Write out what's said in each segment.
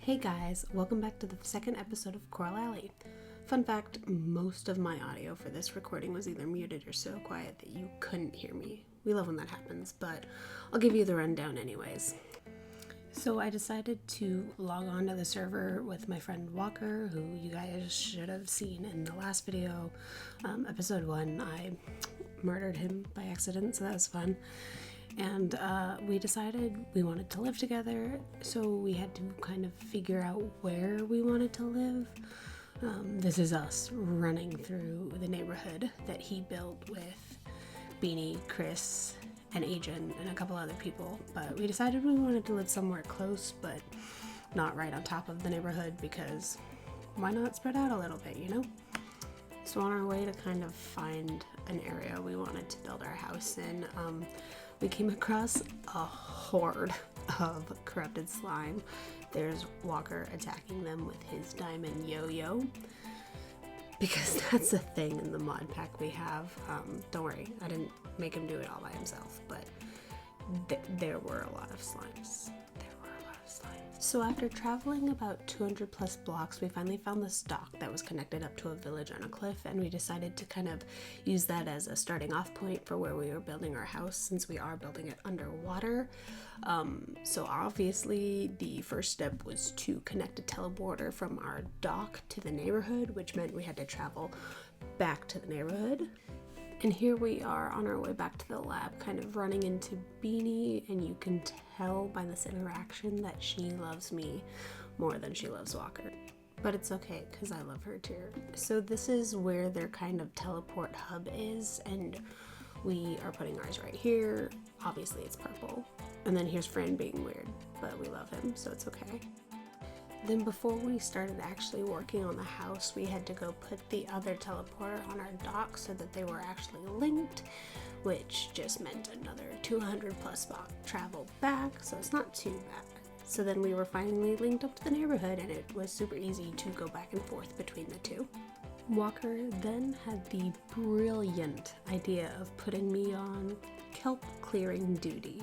Hey guys, welcome back to the second episode of Coral Alley. Fun fact, most of my audio for this recording was either muted or so quiet that you couldn't hear me. We love when that happens, but I'll give you the rundown anyways. So I decided to log on to the server with my friend Walker, who you guys should have seen in the last video. Episode 1, I murdered him by accident, so that was fun. And we decided we wanted to live together, so we had to kind of figure out where we wanted to live. This is us running through the neighborhood that he built with Beanie, Chris, and Agent, and a couple other people. But we decided we wanted to live somewhere close, but not right on top of the neighborhood, because why not spread out a little bit, you know? So on our way to kind of find an area we wanted to build our house in, we came across a horde of corrupted slime. There's Walker attacking them with his diamond yo-yo, because that's a thing in the mod pack we have. Don't worry, I didn't make him do it all by himself, but there were a lot of slimes. So after traveling about 200 plus blocks, we finally found this dock that was connected up to a village on a cliff, and we decided to kind of use that as a starting off point for where we were building our house, since we are building it underwater. So obviously the first step was to connect a teleporter from our dock to the neighborhood, which meant we had to travel back to the neighborhood. And here we are on our way back to the lab, kind of running into Beanie, and you can tell by this interaction that she loves me more than she loves Walker. But it's okay, because I love her too. So this is where their kind of teleport hub is, and we are putting ours right here. Obviously it's purple. And then here's Fran being weird, but we love him, so it's okay. Then before we started actually working on the house, we had to go put the other teleporter on our dock so that they were actually linked, which just meant another 200 plus block travel back, so it's not too bad. So then we were finally linked up to the neighborhood, and it was super easy to go back and forth between the two. Walker then had the brilliant idea of putting me on kelp clearing duty.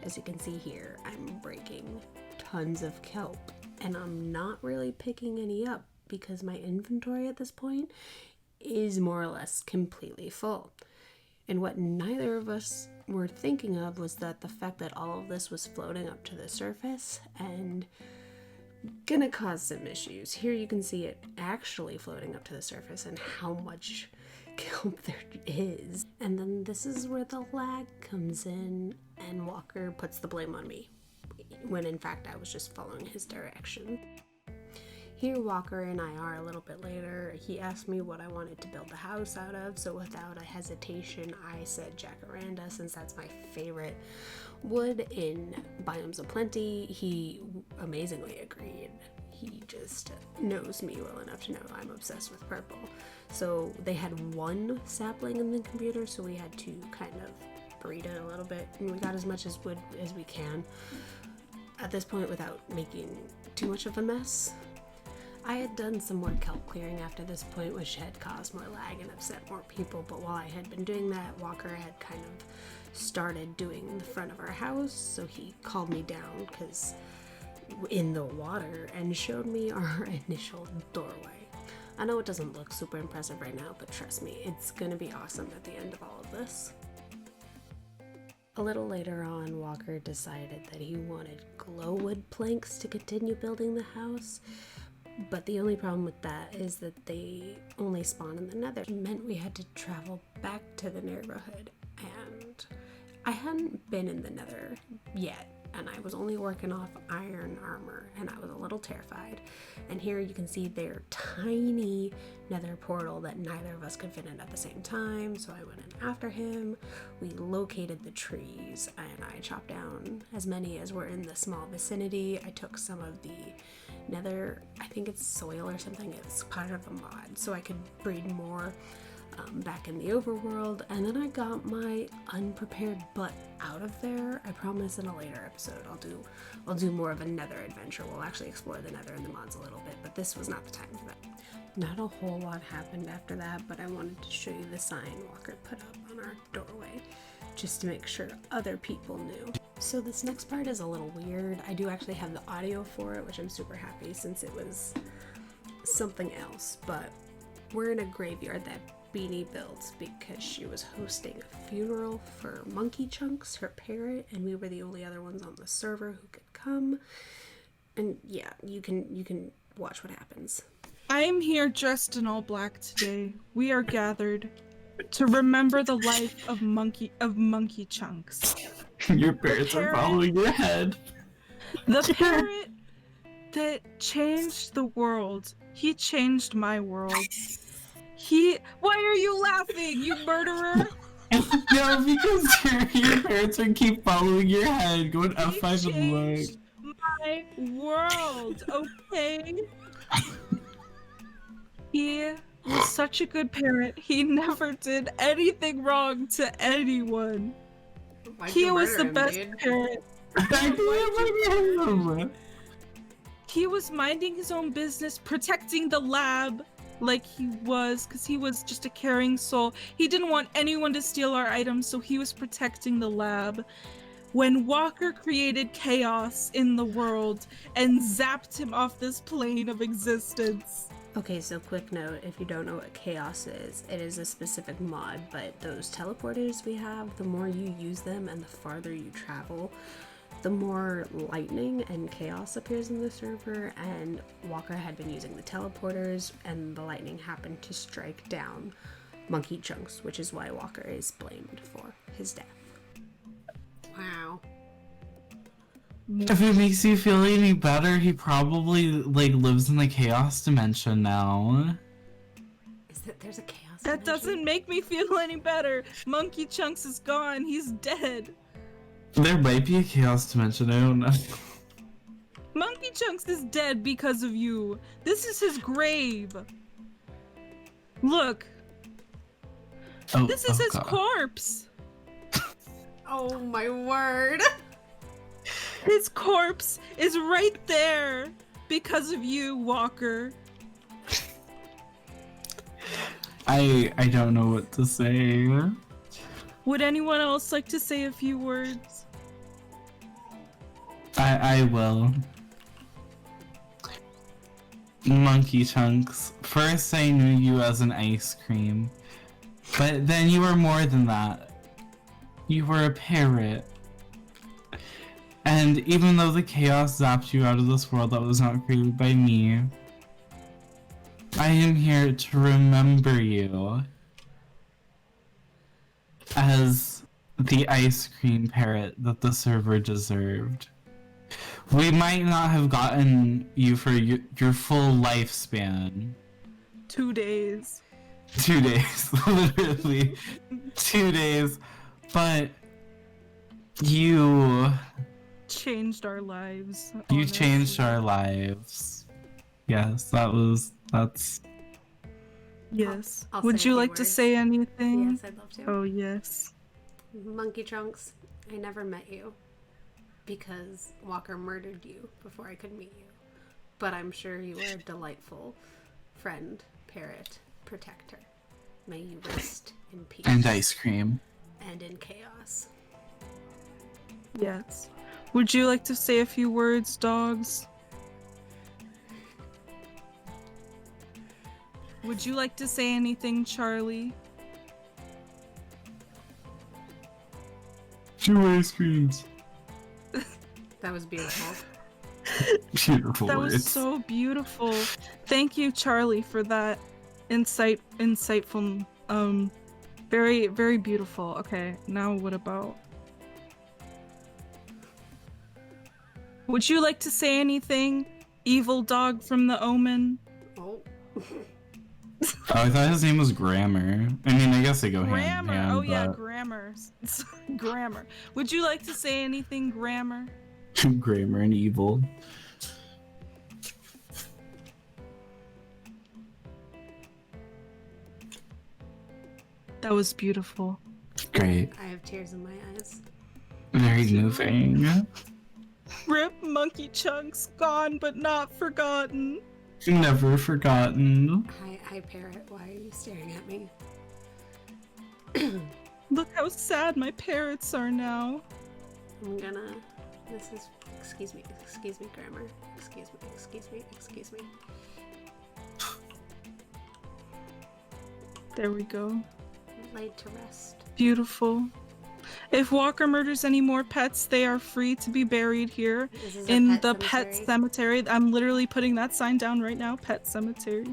As you can see here, I'm breaking tons of kelp. And I'm not really picking any up because my inventory at this point is more or less completely full. And what neither of us were thinking of was that the fact that all of this was floating up to the surface and gonna cause some issues. Here you can see it actually floating up to the surface and how much kelp there is. And then this is where the lag comes in, and Walker puts the blame on me, when in fact I was just following his direction. Here Walker and I are a little bit later. He asked me what I wanted to build the house out of, so without a hesitation I said jacaranda, since that's my favorite wood in Biomes of Plenty. He amazingly agreed. He just knows me well enough to know I'm obsessed with purple. So they had one sapling in the computer, so we had to kind of breed it a little bit, and we got as much as wood as we can at this point without making too much of a mess. I had done some more kelp clearing after this point, which had caused more lag and upset more people, but while I had been doing that, Walker had kind of started doing the front of our house, so he called me down because in the water and showed me our initial doorway. I know it doesn't look super impressive right now, but trust me, it's gonna be awesome at the end of all of this. A little later on, Walker decided that he wanted glowwood planks to continue building the house, but the only problem with that is that they only spawn in the nether. It meant we had to travel back to the neighborhood, and I hadn't been in the nether yet, and I was only working off iron armor, and I was a little terrified. And here you can see their tiny nether portal that neither of us could fit in at the same time, so I went in after him. We located the trees, and I chopped down as many as were in the small vicinity. I took some of the nether, I think it's soil or something, it's part of a mod, so I could breed more back in the overworld, and then I got my unprepared butt out of there. I promise in a later episode I'll do more of a nether adventure. We'll actually explore the nether and the mods a little bit, but this was not the time for that. Not a whole lot happened after that, but I wanted to show you the sign Walker put up on our doorway just to make sure other people knew. So this next part is a little weird. I do actually have the audio for it, which I'm super happy since it was something else. But we're in a graveyard that Beanie built because she was hosting a funeral for Monkey Chunks, her parrot, and we were the only other ones on the server who could come. And yeah, you can watch what happens. I am here dressed in all black today. We are gathered to remember the life of Monkey Chunks. Your parents are following your head. The parrot that changed the world. He changed my world. Why are you laughing, you murderer? No, because your parents are keep following your head, going F5 and look. My world, okay? He was such a good parent. He never did anything wrong to anyone. He was the best parent. He was minding his own business, protecting the lab like he was, because he was just a caring soul. He didn't want anyone to steal our items, so he was protecting the lab. When Walker created chaos in the world and zapped him off this plane of existence. Okay, so quick note, if you don't know what chaos is, it is a specific mod, but those teleporters we have, the more you use them and the farther you travel, the more lightning and chaos appears in the server, and Walker had been using the teleporters, and the lightning happened to strike down Monkey Chunks, which is why Walker is blamed for his death. Wow. If it makes you feel any better, he probably lives in the chaos dimension now. There's a chaos That dimension? doesn't make me feel any better. Monkey Chunks is gone. He's dead. There might be a chaos dimension, I don't know. Monkey Chunks is dead because of you. This is his grave. Look. This is his corpse. Oh my word. His corpse is right there because of you, Walker. I don't know what to say. Would anyone else like to say a few words? I will. Monkey Chunks. First I knew you as an ice cream, but then you were more than that. You were a parrot. And even though the chaos zapped you out of this world that was not created by me, I am here to remember you as the ice cream parrot that the server deserved. We might not have gotten you for your full lifespan. 2 days. 2 days, literally 2 days, but you changed our lives. You honestly. changed our lives. Yes, that's. Yes. I'll Would say a you few like to words. say anything? Yes, I'd love to. Oh, yes. Monkey Chunks, I never met you because Walker murdered you before I could meet you. But I'm sure you were a delightful friend, parrot, protector. May you rest in peace. And ice cream. And in chaos. Yes. Would you like to say a few words, dogs? Would you like to say anything, Charlie? 2 ice creams. That was beautiful. Beautiful That words. was so beautiful. Thank you, Charlie, for that insightful, very, very beautiful. Okay, now what about? Would you like to say anything, evil dog from the Omen? Oh. I thought his name was Grammar. I mean, I guess they go hand in Grammar. hand. Oh yeah, but... grammar. Grammar. Would you like to say anything, Grammar? Grammar and evil. That was beautiful. Great. I have tears in my eyes. Very moving. Rip Monkey Chunks, gone but not forgotten. Never forgotten. Hi, parrot. Why are you staring at me? Look how sad my parrots are now. I'm gonna, this is, excuse me, grammar. Excuse me. There we go. Laid to rest. Beautiful. If Walker murders any more pets, they are free to be buried here This is in a the pet cemetery. I'm literally putting that sign down right now, pet cemetery.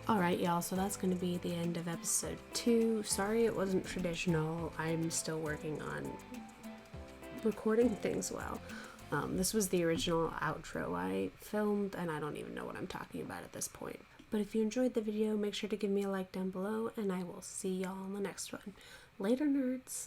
Alright, y'all, so that's going to be the end of episode 2. Sorry it wasn't traditional. I'm still working on recording things well. This was the original outro I filmed, and I don't even know what I'm talking about at this point. But if you enjoyed the video, make sure to give me a like down below, and I will see y'all in the next one. Later, nerds!